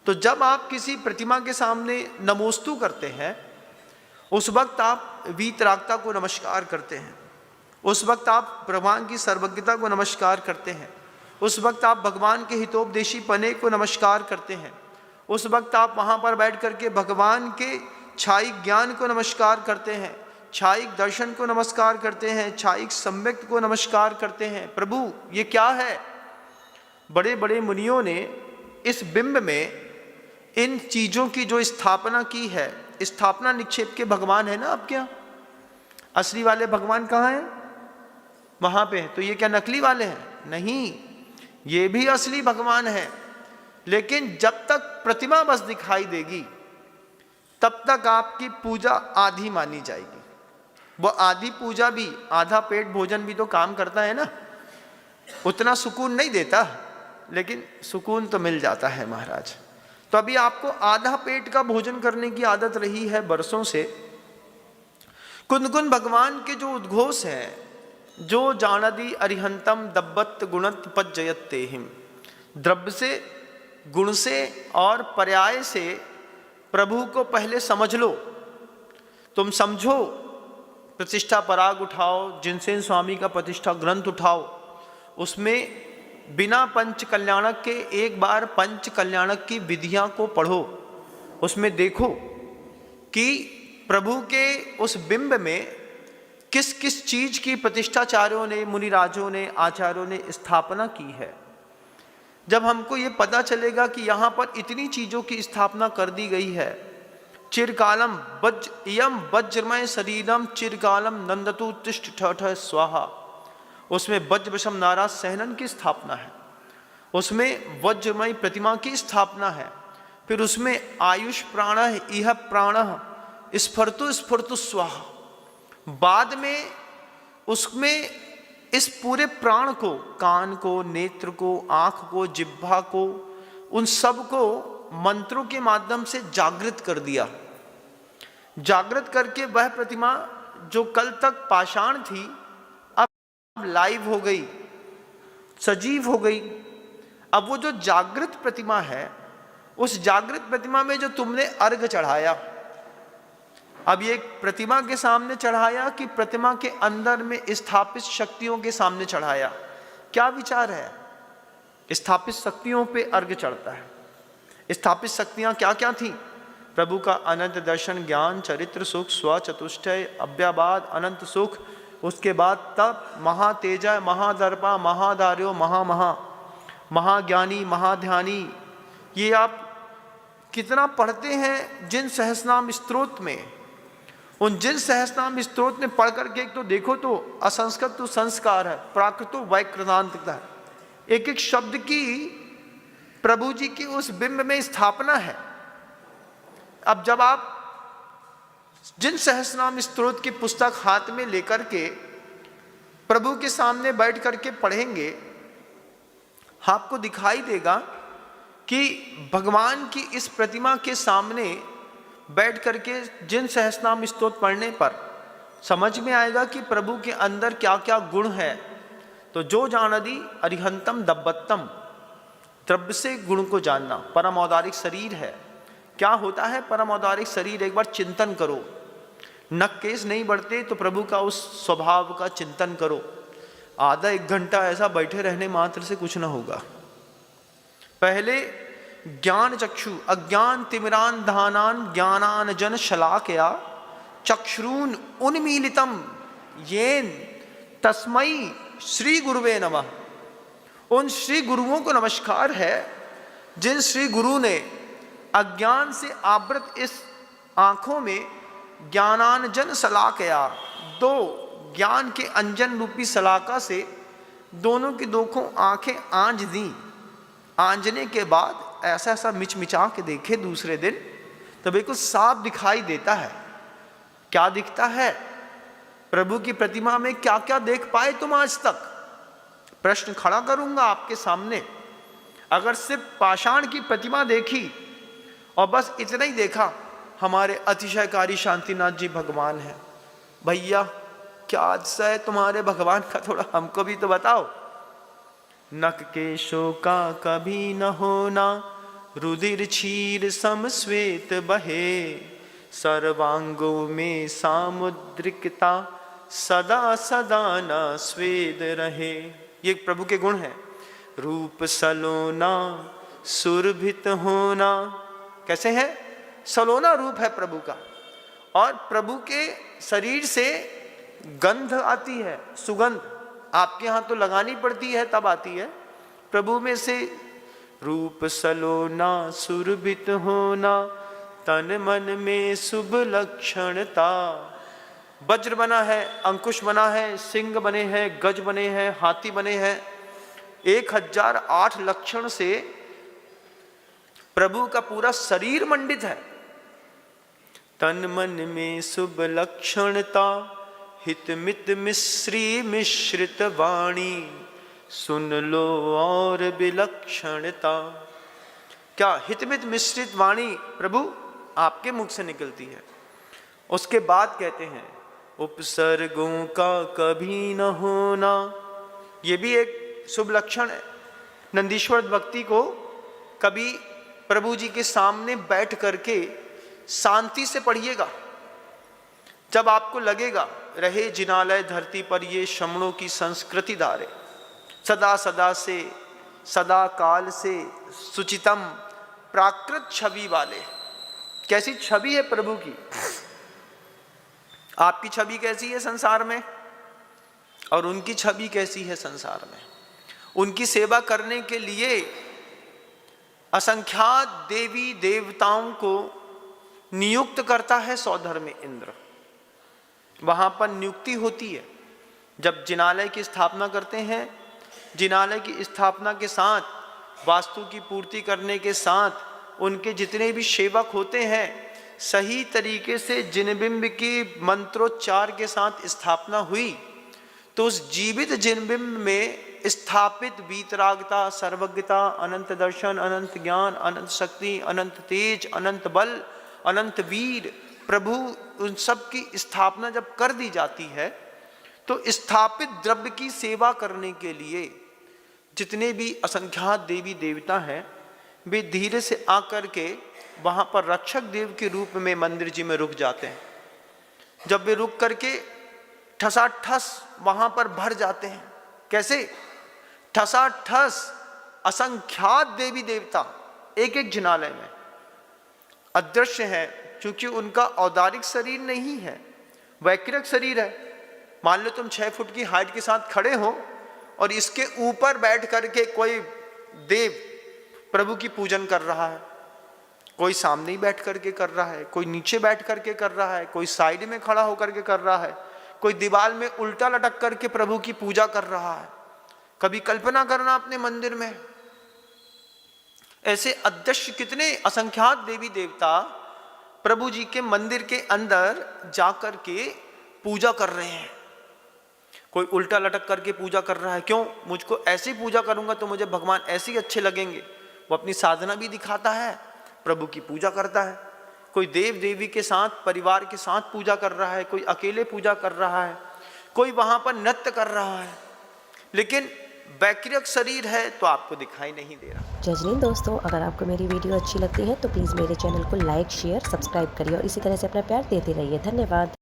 तो जब आप किसी प्रतिमा के सामने नमोस्तु करते हैं, उस वक्त आप वीतरागता को नमस्कार करते हैं, उस वक्त आप भगवान की सर्वज्ञता को नमस्कार करते हैं, उस वक्त आप भगवान के हितोपदेशी पने को नमस्कार करते हैं, उस वक्त आप वहाँ पर बैठ करके भगवान के छायिक ज्ञान को नमस्कार करते हैं, छायिक दर्शन को नमस्कार करते हैं, छायिक सम्यक्त को नमस्कार करते हैं। प्रभु ये क्या है? बड़े बड़े मुनियों ने इस बिंब में इन चीज़ों की जो स्थापना की है, स्थापना निक्षेप के भगवान है ना आपके यहाँ। असली वाले भगवान कहाँ हैं? वहाँ पे। तो ये क्या नकली वाले हैं? नहीं, ये भी असली भगवान है। लेकिन जब तक प्रतिमा बस दिखाई देगी तब तक आपकी पूजा आधी मानी जाएगी। वो आधी पूजा भी, आधा पेट भोजन भी तो काम करता है ना, उतना सुकून नहीं देता, लेकिन सुकून तो मिल जाता है महाराज। तो अभी आपको आधा पेट का भोजन करने की आदत रही है बरसों से। कुंदकुन भगवान के जो उद्घोष हैं, जो जानदी अरिहंतम दब्बत गुणत पज्जयत तेहिम, द्रव्य से, गुण से और पर्याय से प्रभु को पहले समझ लो। तुम समझो, प्रतिष्ठा पराग उठाओ, जिनसेन स्वामी का प्रतिष्ठा ग्रंथ उठाओ, उसमें बिना पंच कल्याणक के एक बार पंच कल्याणक की विधियां को पढ़ो। उसमें देखो कि प्रभु के उस बिंब में किस किस चीज की प्रतिष्ठाचार्यों ने, मुनिराजों ने, आचार्यों ने स्थापना की है। जब हमको ये पता चलेगा कि यहाँ पर इतनी चीजों की स्थापना कर दी गई है, चिरकालम इयम वज्रमय शरीरम चिरकालम नंदतु तिष्ठ ठठ स्वाहा, उसमें वज्रवशम नाराज सहनन की स्थापना है, उसमें वज्रमय प्रतिमा की स्थापना है, फिर उसमें आयुष प्राण इह प्राण स्फुरतु स्फुरतु स्वाहा, बाद में उसमें इस पूरे प्राण को, कान को, नेत्र को, आंख को, जिह्वा को, उन सब को मंत्रों के माध्यम से जागृत कर दिया। जागृत करके वह प्रतिमा जो कल तक पाषाण थी अब लाइव हो गई, सजीव हो गई। अब वो जो जागृत प्रतिमा है, उस जागृत प्रतिमा में जो तुमने अर्घ चढ़ाया, अब ये प्रतिमा के सामने चढ़ाया कि प्रतिमा के अंदर में स्थापित शक्तियों के सामने चढ़ाया? क्या विचार है? स्थापित शक्तियों पे अर्घ चढ़ता है। स्थापित शक्तियां क्या क्या थी? प्रभु का अनंत दर्शन, ज्ञान, चरित्र, सुख, स्व चतुष्टय, अव्याबाद, अनंत सुख, उसके बाद तप, महातेजा, महादर्पा, महादार्यो, महाज्ञानी, महाध्यानी। ये आप कितना पढ़ते हैं जिन सहस्रनाम स्तोत्र में। उन जिन सहस्रनाम स्तोत्र में पढ़ करके एक तो देखो तो असंस्कृत तो संस्कार है, प्राकृतो वैकृतांतिकता है, एक एक शब्द की प्रभु जी की उस बिंब में स्थापना है। अब जब आप जिन सहस्रनाम स्तोत्र की पुस्तक हाथ में लेकर के प्रभु के सामने बैठ करके पढ़ेंगे, आपको दिखाई देगा कि भगवान की इस प्रतिमा के सामने बैठ करके जिन सहस्रनाम स्तोत्र पढ़ने पर समझ में आएगा कि प्रभु के अंदर क्या क्या गुण है। तो जो जानदी अरिहंतम दब्बत्तम, द्रव्य से गुण को जानना, परम औदारिक शरीर है। क्या होता है परम औदारिक शरीर? एक बार चिंतन करो। नख केस नहीं बढ़ते तो प्रभु का उस स्वभाव का चिंतन करो। आधा एक घंटा ऐसा बैठे रहने मात्र से कुछ ना होगा। पहले ज्ञान चक्षु अज्ञान तिमिरान धानान ज्ञानान जन शलाकया चक्षुरून उन्मीलितम येन तस्मई श्री गुरुवे नमः। उन श्री गुरुओं को नमस्कार है जिन श्री गुरु ने अज्ञान से आवृत इस आंखों में ज्ञानांजन सलाकया, दो ज्ञान के अंजन रूपी सलाका से दोनों की दोनों आंखें आंज दी। आंजने के बाद ऐसा ऐसा मिचमिचा के देखे दूसरे दिन तो बिल्कुल साफ दिखाई देता है। क्या दिखता है? प्रभु की प्रतिमा में क्या क्या देख पाए तुम आज तक? प्रश्न खड़ा करूंगा आपके सामने। अगर सिर्फ पाषाण की प्रतिमा देखी और बस इतना ही देखा, हमारे अतिशयकारी शांतिनाथ जी भगवान है, भैया क्या आदसा है तुम्हारे भगवान का? थोड़ा हमको भी तो बताओ। नख केशों का कभी न होना, रुधिर क्षीर सम श्वेत बहे, सर्वांगो में सामुद्रिकता, सदा सदा न स्वेद रहे। ये प्रभु के गुण हैं। रूप सलोना सुरभित होना, कैसे है? सलोना रूप है प्रभु का, और प्रभु के शरीर से गंध आती है, सुगंध। आपके यहाँ तो लगानी पड़ती है तब आती है, प्रभु में से रूप सलोना सुरभित होना, तन मन में शुभ लक्षणता। वज्र बना है, अंकुश बना है, सिंह बने हैं, गज बने हैं, हाथी बने हैं। 1008 लक्षण से प्रभु का पूरा शरीर मंडित है। तन मन में शुभ लक्षणता, हित मित मिश्री मिश्रित वाणी, सुन लो और विलक्षणता। क्या हितमित मिश्रित वाणी प्रभु आपके मुख से निकलती है। उसके बाद कहते हैं उपसर्गों का कभी न होना, ये भी एक शुभ लक्षण है। नंदीश्वर भक्ति को कभी प्रभु जी के सामने बैठ करके शांति से पढ़िएगा। जब आपको लगेगा रहे जिनालय धरती पर ये श्रमणों की संस्कृति धारे, सदा सदा से सदा काल से सुचितम प्राकृत छवि वाले। कैसी छवि है प्रभु की? आपकी छवि कैसी है संसार में और उनकी छवि कैसी है संसार में। उनकी सेवा करने के लिए असंख्यात देवी देवताओं को नियुक्त करता है सौधर्म इंद्र। वहां पर नियुक्ति होती है। जब जिनालय की स्थापना करते हैं, जिनालय की स्थापना के साथ वास्तु की पूर्ति करने के साथ उनके जितने भी सेवक होते हैं, सही तरीके से जिनबिंब की मंत्रोच्चार के साथ स्थापना हुई तो उस जीवित जिनबिंब में स्थापित वीतरागता, सर्वज्ञता, अनंत दर्शन, अनंत ज्ञान, अनंत शक्ति, अनंत तेज, अनंत बल, अनंत वीर प्रभु, उन सब की स्थापना जब कर दी जाती है तो स्थापित द्रव्य की सेवा करने के लिए जितने भी असंख्यात देवी देवता हैं, वे धीरे से आकर के वहां पर रक्षक देव के रूप में मंदिर जी में रुक जाते हैं। जब वे रुक करके ठसाठस वहां पर भर जाते हैं। कैसे? ठसाठस असंख्यात देवी देवता एक एक जिनालय में अदृश्य है, क्योंकि उनका औदारिक शरीर नहीं है, वैकृत शरीर है। मान लो तुम 6 फुट की हाइट के साथ खड़े हो और इसके ऊपर बैठ करके कोई देव प्रभु की पूजन कर रहा है, कोई सामने ही बैठ करके कर रहा है, कोई नीचे बैठ करके कर रहा है, कोई साइड में खड़ा होकर के कर रहा है, कोई दीवार में उल्टा लटक करके प्रभु की पूजा कर रहा है। कभी कल्पना करना अपने मंदिर में ऐसे अदृश्य कितने असंख्यात देवी देवता प्रभु जी के मंदिर के अंदर जाकर के पूजा कर रहे हैं। कोई उल्टा लटक करके पूजा कर रहा है। क्यों? मुझको ऐसी पूजा करूंगा तो मुझे भगवान ऐसे ही अच्छे लगेंगे। वो अपनी साधना भी दिखाता है, प्रभु की पूजा करता है। कोई देव देवी के साथ परिवार के साथ पूजा कर रहा है, कोई अकेले पूजा कर रहा है, कोई वहां पर नृत्य कर रहा है, लेकिन वैकृत शरीर है तो आपको दिखाई नहीं दे रहा। जय जैन दोस्तों, अगर आपको मेरी वीडियो अच्छी लगती है तो प्लीज़ मेरे चैनल को लाइक, शेयर, सब्सक्राइब करिए और इसी तरह से अपना प्यार देते रहिए। धन्यवाद।